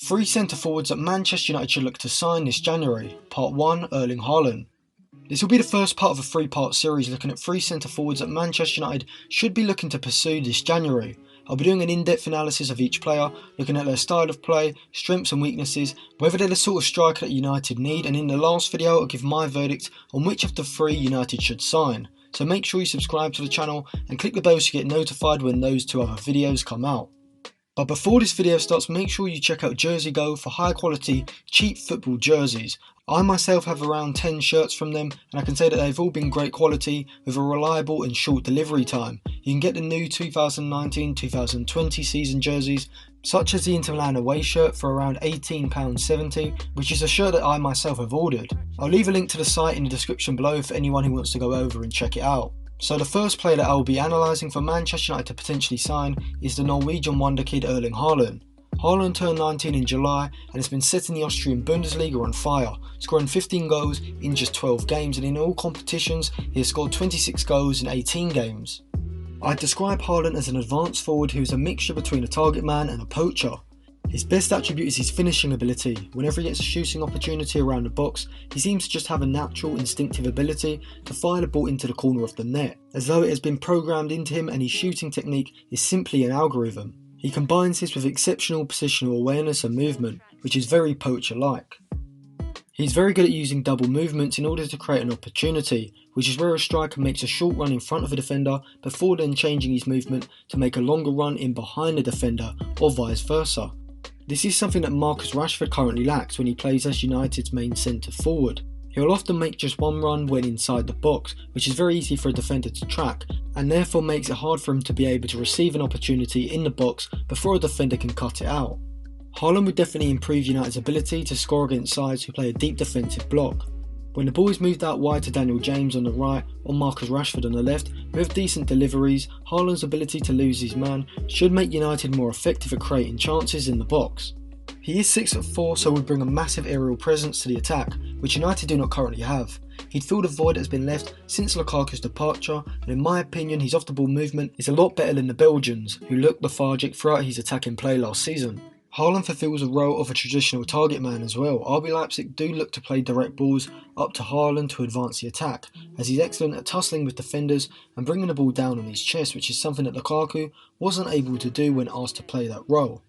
Three centre forwards that Manchester United should look to sign this January. Part 1, Erling Haaland. This will be the first part of a three-part series looking at three centre forwards that Manchester United should be looking to pursue this January. I'll be doing an in-depth analysis of each player, looking at their style of play, strengths and weaknesses, whether they're the sort of striker that United need, and in the last video I'll give my verdict on which of the three United should sign. So make sure you subscribe to the channel and click the bell so you get notified when those two other videos come out. But before this video starts, make sure you check out Jersey Go for high quality, cheap football jerseys. I myself have around 10 shirts from them and I can say that they've all been great quality with a reliable and short delivery time. You can get the new 2019-2020 season jerseys such as the Inter Milan away shirt for around £18.70, which is a shirt that I myself have ordered. I'll leave a link to the site in the description below for anyone who wants to go over and check it out. So the first player that I will be analysing for Manchester United to potentially sign is the Norwegian wonder kid Erling Haaland. Haaland turned 19 in July and has been setting the Austrian Bundesliga on fire, scoring 15 goals in just 12 games, and in all competitions he has scored 26 goals in 18 games. I'd describe Haaland as an advanced forward who is a mixture between a target man and a poacher. His best attribute is his finishing ability. Whenever he gets a shooting opportunity around the box, he seems to just have a natural, instinctive ability to fire the ball into the corner of the net, as though it has been programmed into him, and his shooting technique is simply an algorithm. He combines this with exceptional positional awareness and movement, which is very poacher-like. He's very good at using double movements in order to create an opportunity, which is where a striker makes a short run in front of a defender before then changing his movement to make a longer run in behind the defender, or vice versa. This is something that Marcus Rashford currently lacks when he plays as United's main centre forward. He'll often make just one run when inside the box, which is very easy for a defender to track, and therefore makes it hard for him to be able to receive an opportunity in the box before a defender can cut it out. Haaland would definitely improve United's ability to score against sides who play a deep defensive block. When the ball is moved out wide to Daniel James on the right or Marcus Rashford on the left, with decent deliveries, Haaland's ability to lose his man should make United more effective at creating chances in the box. He is 6'4", so would bring a massive aerial presence to the attack, which United do not currently have. He'd fill the void that has been left since Lukaku's departure, and in my opinion his off-the-ball movement is a lot better than the Belgians, who looked lethargic throughout his attacking play last season. Haaland fulfills a role of a traditional target man as well. RB Leipzig do look to play direct balls up to Haaland to advance the attack, as he's excellent at tussling with defenders and bringing the ball down on his chest, which is something that Lukaku wasn't able to do when asked to play that role.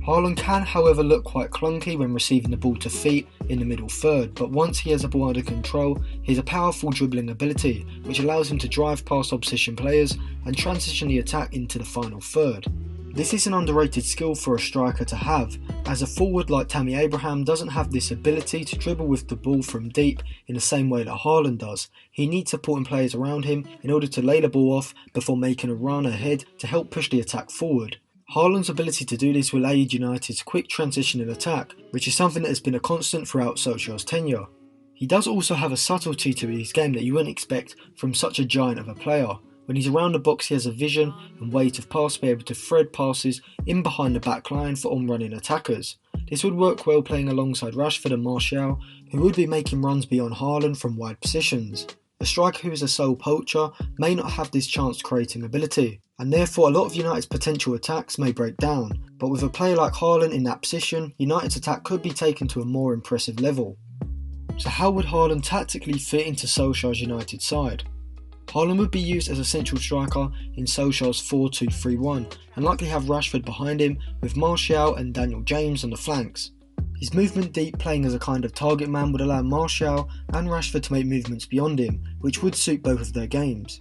Haaland can however look quite clunky when receiving the ball to feet in the middle third, but once he has the ball under control, he has a powerful dribbling ability, which allows him to drive past opposition players and transition the attack into the final third. This is an underrated skill for a striker to have, as a forward like Tammy Abraham doesn't have this ability to dribble with the ball from deep in the same way that Haaland does. He needs supporting players around him in order to lay the ball off before making a run ahead to help push the attack forward. Haaland's ability to do this will aid United's quick transition and attack, which is something that has been a constant throughout Solskjaer's tenure. He does also have a subtlety to his game that you wouldn't expect from such a giant of a player. When he's around the box he has a vision and weight of pass to be able to thread passes in behind the back line for on-running attackers. This would work well playing alongside Rashford and Martial, who would be making runs beyond Haaland from wide positions. A striker who is a sole poacher may not have this chance creating ability, and therefore a lot of United's potential attacks may break down, but with a player like Haaland in that position, United's attack could be taken to a more impressive level. So how would Haaland tactically fit into Solskjaer's United side? Haaland would be used as a central striker in Solskjaer's 4-2-3-1 and likely have Rashford behind him with Martial and Daniel James on the flanks. His movement deep playing as a kind of target man would allow Martial and Rashford to make movements beyond him, which would suit both of their games.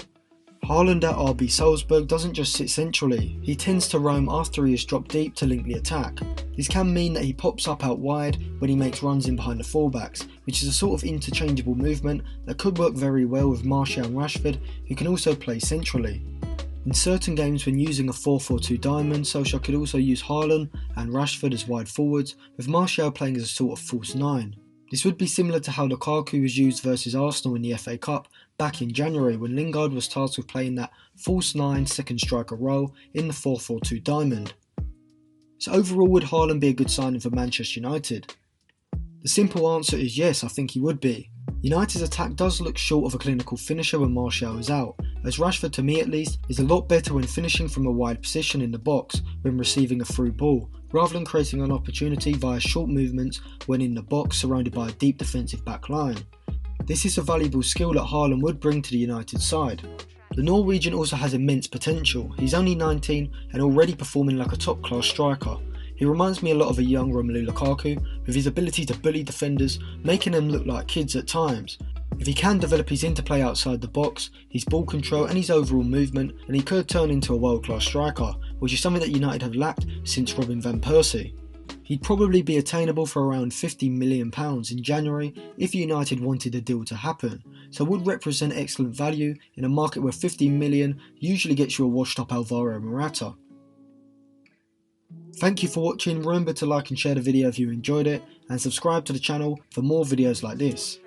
Haaland at RB Salzburg doesn't just sit centrally, he tends to roam after he has dropped deep to link the attack. This can mean that he pops up out wide when he makes runs in behind the fullbacks, which is a sort of interchangeable movement that could work very well with Martial and Rashford, who can also play centrally. In certain games when using a 4-4-2 diamond, Solskjaer could also use Haaland and Rashford as wide forwards, with Martial playing as a sort of false 9. This would be similar to how Lukaku was used versus Arsenal in the FA Cup back in January when Lingard was tasked with playing that false 9 second striker role in the 4-4-2 diamond. So overall, would Haaland be a good signing for Manchester United? The simple answer is yes, I think he would be. United's attack does look short of a clinical finisher when Martial is out, as Rashford, to me at least, is a lot better when finishing from a wide position in the box when receiving a through ball, rather than creating an opportunity via short movements when in the box surrounded by a deep defensive back line. This is a valuable skill that Haaland would bring to the United side. The Norwegian also has immense potential. He's only 19 and already performing like a top class striker. He reminds me a lot of a young Romelu Lukaku, with his ability to bully defenders, making them look like kids at times. If he can develop his interplay outside the box, his ball control and his overall movement, then he could turn into a world class striker, which is something that United have lacked since Robin van Persie. He'd probably be attainable for around £50 million in January if United wanted the deal to happen, so would represent excellent value in a market where 50 million usually gets you a washed up Alvaro Morata. Thank you for watching. Remember to like and share the video if you enjoyed it, and subscribe to the channel for more videos like this.